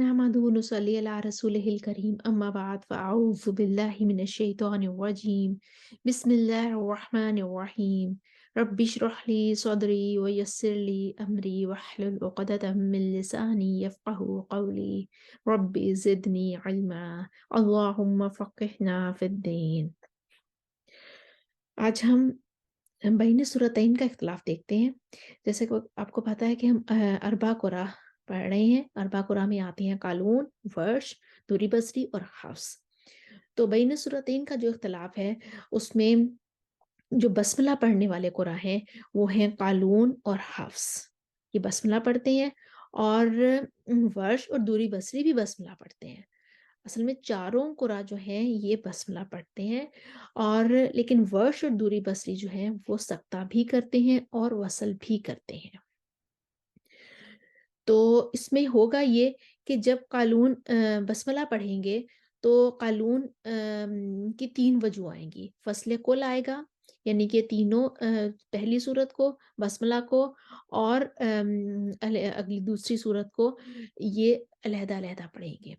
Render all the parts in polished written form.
नहमदुहु व नुसल्ली अला रसूलिहिल करीम अम्मा बाद फ़अऊज़ु बिल्लाहि मिनश शैतानिर रजीम बिस्मिल्लाहिर रहमानिर रहीम रब्बिश्रह ली सदरी व यस्सिर ली अमरी वहलुल उक़दतम मिन लिसानी यफ़क़हू क़ौली रब्बि ज़िदनी इल्मा अल्लाहुम्मा फ़क़्हिना फ़िद्दीन। आज हम बैन सूरतैन का इख्तिलाफ देखते हैं। जैसे कि आपको पता है कि हम अरबा क़ुरा पढ़ रहे हैं। अरबा क़ुरा में आते हैं क़ालून, वर्श, दुरी बसरी और हफ्स। तो बैन सूरतैन का जो इख्तिलाफ है उसमें जो बस्मला पढ़ने वाले क़ुरा हैं वो हैं क़ालून और हफ्स। ये बस्मला पढ़ते हैं और वर्श और दुरी बसरी भी बस्मला पढ़ते हैं। असल में चारों क़ुरा जो हैं ये बस्मला पढ़ते हैं और लेकिन वर्श और दुरी बसरी जो हैं वो सख्ता भी करते हैं और वसल भी करते हैं। तो इसमें होगा ये कि जब क़ालून बस्मला पढ़ेंगे तो क़ालून की 3 वजूह आएंगी। फ़स्ल कुल आएगा यानी कि तीनों पहली सूरत को, बस्मला को और अगली दूसरी सूरत को ये अलहदा-अलहदा पढ़ेंगे।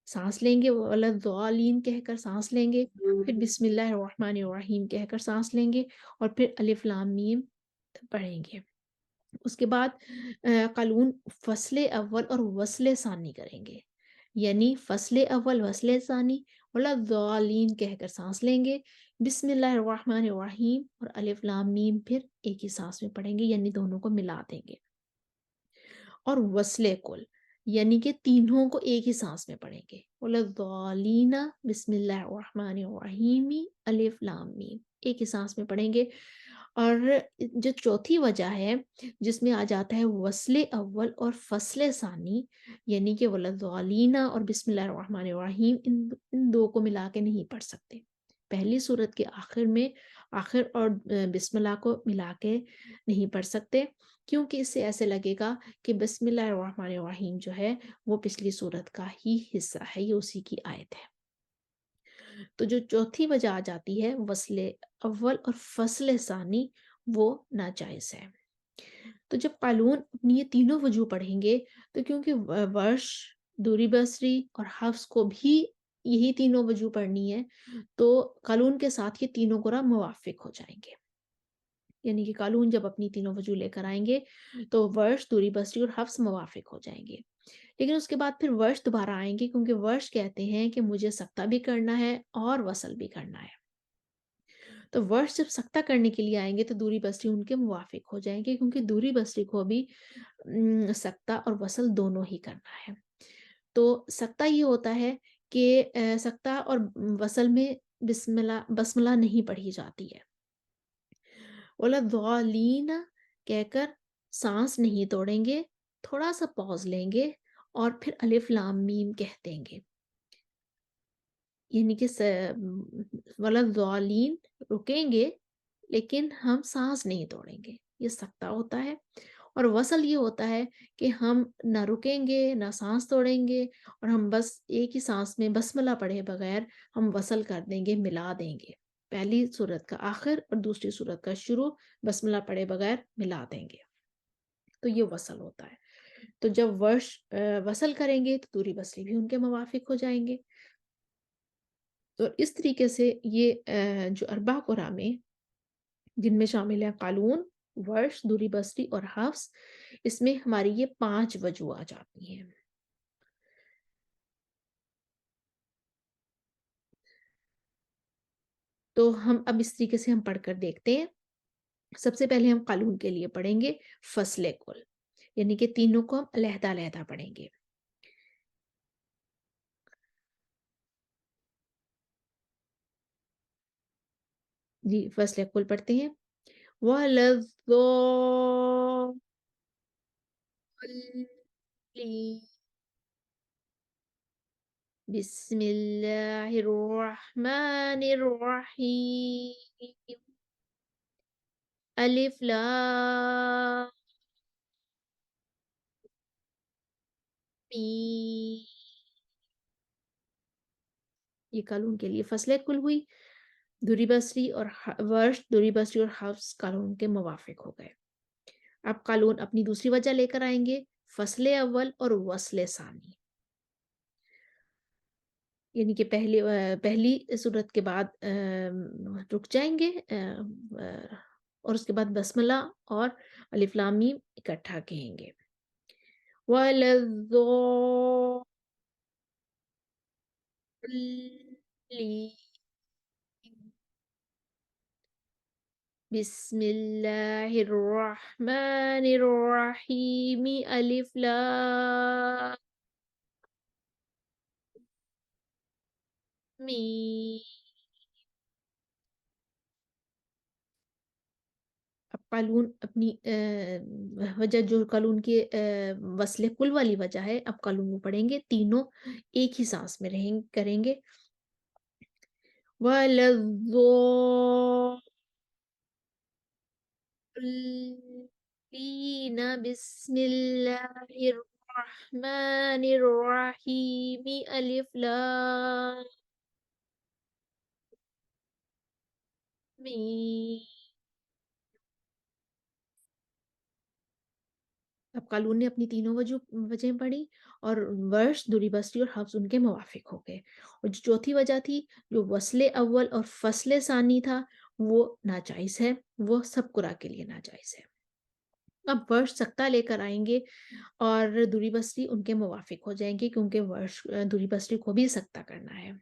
सांस लेंगे वलद्दालीन कहकर सांस लेंगे, फिर बिस्मिल्लाहिर्रहमानिर्रहीम कहकर सांस लेंगे और फिर अलिफ लाम मीम पढ़ेंगे। उसके बाद क़ालून फ़स्ल अव्वल और वस्ल सानी करेंगे, यानी फ़स्ल अव्वल वस्ल सानी वलद्दालीन कहकर सांस लेंगे, बिस्मिल्लाहिर्रहमानिर्रहीम और अलिफ लाम मीम फिर एक ही सांस में पढ़ेंगे, यानी दोनों को मिला देंगे। और वस्ले कुल यानी कि तीनों को एक ही सांस में पढ़ेंगे। वलद्दालीना बिस्मिल्लाहिर्रहमानिर्रहीम अलिफ लाम मीम एक ही सांस में पढ़ेंगे। और जो चौथी वजह है जिसमें आ जाता है वस्ले अव्वल और फ़स्ल सानी यानी कि वलद्दालीना और बिस्मिल्लाहिर्रहमानिर्रहीम इन दो को मिला के नहीं पढ़ सकते। पहली सूरत के आखिर में आखिर और बिस्मिल्लाह को मिला के नहीं पढ़ सकते, क्योंकि इससे ऐसे लगेगा कि बिस्मिल्लाहिर्रहमानिर्रहीम जो है वो पिछली सूरत का ही हिस्सा है, ये उसी की आयत है। तो जो चौथी वजह आ जाती है वस्ले अव्वल और फ़स्ल सानी वो नाजायज़ है। तो जब क़ालून अपनी ये तीनों वजूह पढ़ेंगे तो क्योंकि वर्श, दुरी बसरी और हफ्स को भी यही तीनों वजूह पढ़नी है तो क़ालून के साथ ये तीनों क़ुरा मुवाफ़िक हो जाएंगे। यानी कि क़ालून जब अपनी तीनों वजूह लेकर आएंगे तो वर्श, दुरी बसरी और हफ्स मुवाफ़िक हो जाएंगे। लेकिन उसके बाद फिर वर्श दोबारा आएंगे क्योंकि वर्श कहते हैं कि मुझे सख्ता भी करना है और वसल भी करना है। तो वर्श जब सख्ता करने के लिए आएंगे तो दूरी बसरी उनके मुवाफिक हो जाएंगे, क्योंकि दूरी बसरी को भी सख्ता और वसल दोनों ही करना है। तो सख्ता ये होता है कि सख्ता और वसल में बस्मला नहीं पढ़ी जाती है। वलद्दालीन कहकर सांस नहीं तोड़ेंगे, थोड़ा सा पॉज लेंगे और फिर अलिफ लाम मीम कह देंगे, यानी कि वलद्दालीन रुकेंगे लेकिन हम सांस नहीं तोड़ेंगे, ये सख्ता होता है। और वसल ये होता है कि हम ना रुकेंगे ना सांस तोड़ेंगे और हम बस एक ही सांस में बस्मला पढ़े बगैर हम वसल कर देंगे, मिला देंगे। पहली सूरत का आखिर और दूसरी सूरत का शुरू बस्मला पढ़े बगैर मिला देंगे, तो ये वसल होता है। तो जब वर्श वसल करेंगे तो दूरी बसरी भी उनके मुवाफिक हो जाएंगे। तो इस तरीके से ये जो अरबा क़ुरा में जिनमें शामिल है क़ालून, वर्श, दुरी बसरी और हफ्स, इसमें हमारी ये 5 वजूह आ जाती हैं। तो हम अब इस तरीके से हम पढ़कर देखते हैं। सबसे पहले हम क़ालून के लिए पढ़ेंगे फ़स्ल कुल, यानी कि तीनों को हम अलहदा-अलहदा पढ़ेंगे। जी, फ़स्ल कुल पढ़ते हैं। वलद्दाल्लीन बिस्मिल्लाहिर्रहमानिर्रहीम अलिफ लाम मीम। ये क़ालून के लिए फ़स्ल कुल हुई। दुरी बसरी और वर्श, दुरी बसरी और हफ्स क़ालून के मुवाफिक हो गए। अब क़ालून अपनी दूसरी वजह लेकर आएंगे फस्ल अव्वल और वस्ल सानी। यानी कि पहली सूरत के बाद रुक जाएँगे और उसके बाद बस्मला और अलिफ लाम मीम इकट्ठा कहेंगे। वलद्दोल्लीन। बिस्मिल्लाहिर्रहमानिर्रहीम। अलिफ लाम मीम। अब कालून अपनी वजह जो कालून की वस्ले कुल वाली वजह है, अब कालून वो पढ़ेंगे तीनों एक ही सांस में करेंगे। वलद्दोल्लीन। बिस्मिल्लाहिर्रहमानिर्रहीम। अलिफ लाम मीम। अब कालून ने अपनी तीनों वजहें पढ़ी और वर्श, दुरी बसरी और हफ्स उनके मुवाफिक हो गए। और जो चौथी वजह थी, जो वस्ले अव्वल और फस्ले सानी था, वो नाजायज है, वो सब कुरा के लिए नाजायज है। अब वर्श सख्ता लेकर आएंगे और दुरी बसरी उनके मुवाफिक हो जाएंगे, क्योंकि वर्श दुरी बसरी को भी सख्ता करना है।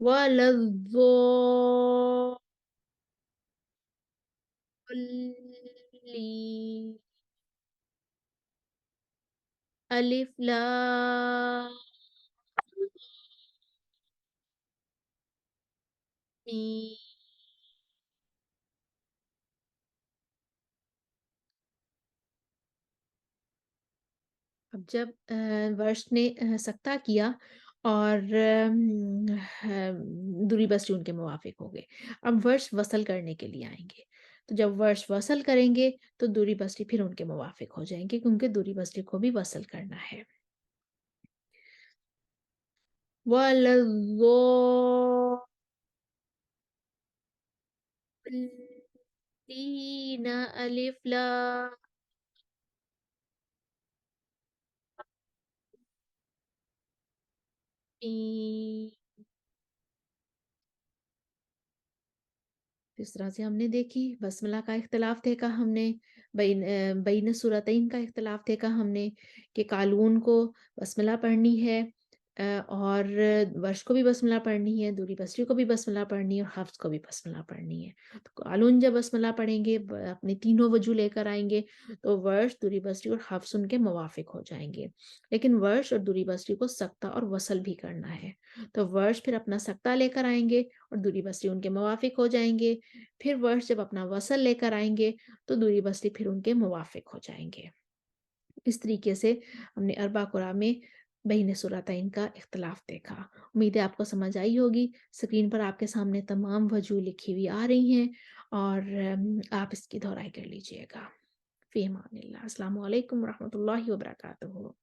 वलद्दोल्लीन। अलिफ लाम मीम। अब जब वर्ष ने सख्ता किया और दुरी बसरी उनके मुवाफिक हो गए। अब वर्ष वसल करने के लिए आएंगे, तो जब वर्ष वसल करेंगे तो दुरी बसरी फिर उनके मुवाफिक हो जाएंगे, क्योंकि दुरी बसरी को भी वसल करना है। वल्लज़ीन। अलिफ लाम मीम। तो इस तरह से हमने देखी, बसमला का इख्तिलाफ देखा हमने, बैन सूरतैन का इख्तिलाफ देखा हमने कि कालून को बसमला पढ़नी है और वर्ष को भी बसमला पढ़नी है, दूरी बसरी को भी बसमला पढ़नी है और हफ्स को भी बसमला पढ़नी है। तो कालून जब बसमला पढ़ेंगे, अपने तीनों वजू लेकर आएंगे, तो वर्ष, दूरी बसरी और हफ्स उनके मुवाफिक हो जाएंगे। लेकिन वर्ष और दूरी बसरी को सख्ता और वसल भी करना है, तो वर्ष फिर अपना सख्ता लेकर आएंगे और दूरी बसरी उनके मुवाफिक हो जाएंगे। फिर वर्ष जब अपना वसल लेकर आएंगे, तो दूरी बसरी फिर उनके मुवाफिक हो जाएंगे। इस तरीके से हमने अरबा कुरा में बैन सूरतैन का इख्तिलाफ देखा। उम्मीद है आपको समझ आई होगी। स्क्रीन पर आपके सामने तमाम वजूह लिखी हुई आ रही हैं और आप इसकी दोहराई कर लीजिएगा। फ़ी अमानिल्लाह। अस्सलामु अलैकुम रहमतुल्लाहि व बरकातुहू।